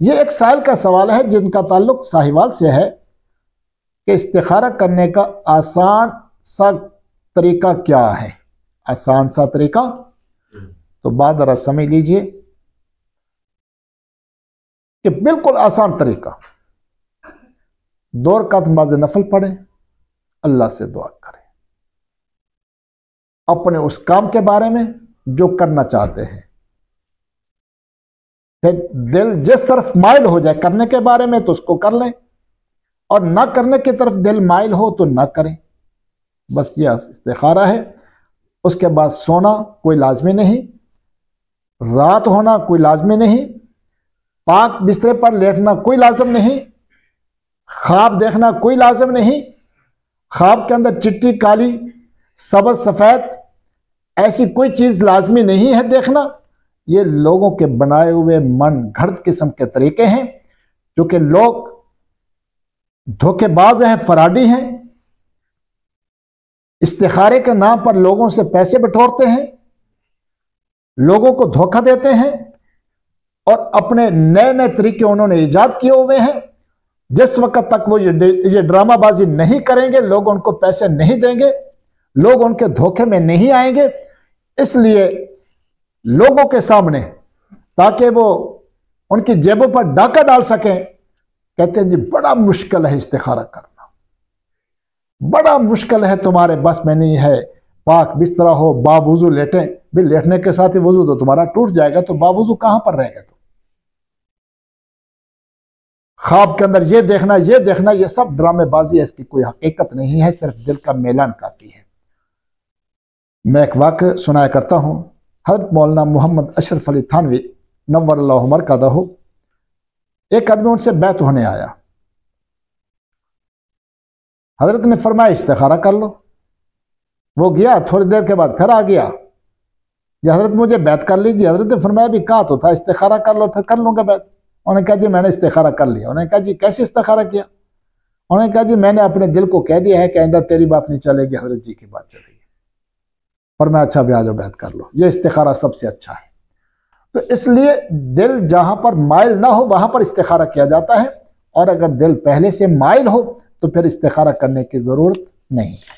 ये एक साइल का सवाल है जिनका ताल्लुक साहिवाल से है कि इस्तिखारा करने का आसान सा तरीका क्या है। आसान सा तरीका, तो बात जरा समझ लीजिए कि बिल्कुल आसान तरीका, 2 रकात नमाज़ नफल पढ़े, अल्लाह से दुआ करें अपने उस काम के बारे में जो करना चाहते हैं। फिर दिल जिस तरफ माइल हो जाए करने के बारे में तो उसको कर लें, और ना करने की तरफ दिल माइल हो तो ना करें। बस यह इस्तिखारा है। उसके बाद सोना कोई लाजमी नहीं, रात होना कोई लाजमी नहीं, पाक बिस्तरे पर लेटना कोई लाजम नहीं, ख्वाब देखना कोई लाजम नहीं, ख्वाब के अंदर चिट्टी काली सबज सफ़ेद ऐसी कोई चीज़ लाजमी नहीं है देखना। ये लोगों के बनाए हुए मन घड़त किस्म के तरीके हैं, जो कि लोग धोखेबाज हैं, फराडी हैं, इस्तिखारे के नाम पर लोगों से पैसे बटोरते हैं, लोगों को धोखा देते हैं और अपने नए नए तरीके उन्होंने ईजाद किए हुए हैं। जिस वक्त तक वो ये ड्रामाबाजी नहीं करेंगे, लोग उनको पैसे नहीं देंगे, लोग उनके धोखे में नहीं आएंगे। इसलिए लोगों के सामने, ताकि वो उनकी जेबों पर डाका डाल सकें, कहते हैं जी बड़ा मुश्किल है इस्तिखारा करना, बड़ा मुश्किल है, तुम्हारे बस में नहीं है, पाक बिस्तरा हो बावुजू लेटें। भी लेटने के साथ ही वजू तो तुम्हारा टूट जाएगा, तो बावुजू कहां पर रहेगा? तो ख्वाब के अंदर ये देखना ये सब ड्रामेबाजी है, इसकी कोई हकीकत नहीं है, सिर्फ दिल का मेलान काफी है। मैं एक वाक़या सुनाया करता हूँ। हज़रत मौलाना मोहम्मद अशरफ अली थानवी नव्वरल्लाहु मरकज़हू, एक आदमी उनसे बैत होने आया। हजरत ने फरमाया इस्तिखारा कर लो। वो गया, थोड़ी देर के बाद फिर आ गया, ये हजरत मुझे बैत कर लीजिए। हजरत ने फरमाया भी कहा तो था इस्तिखारा कर लो, फिर कर लूँगा बैत। उन्होंने कहा जी मैंने इस्तिखारा कर लिया। उन्होंने कहा जी कैसे इस्तिखारा किया? उन्होंने कहा जी मैंने अपने दिल को कह दिया है कि आइंदा तेरी बात नहीं चलेगी, हजरत जी की बात चलेगी। और मैं अच्छा भी आ जाओ बैत कर लो, ये इस्तिखारा सबसे अच्छा है। तो इसलिए दिल जहां पर माइल ना हो वहां पर इस्तिखारा किया जाता है, और अगर दिल पहले से माइल हो तो फिर इस्तिखारा करने की जरूरत नहीं है।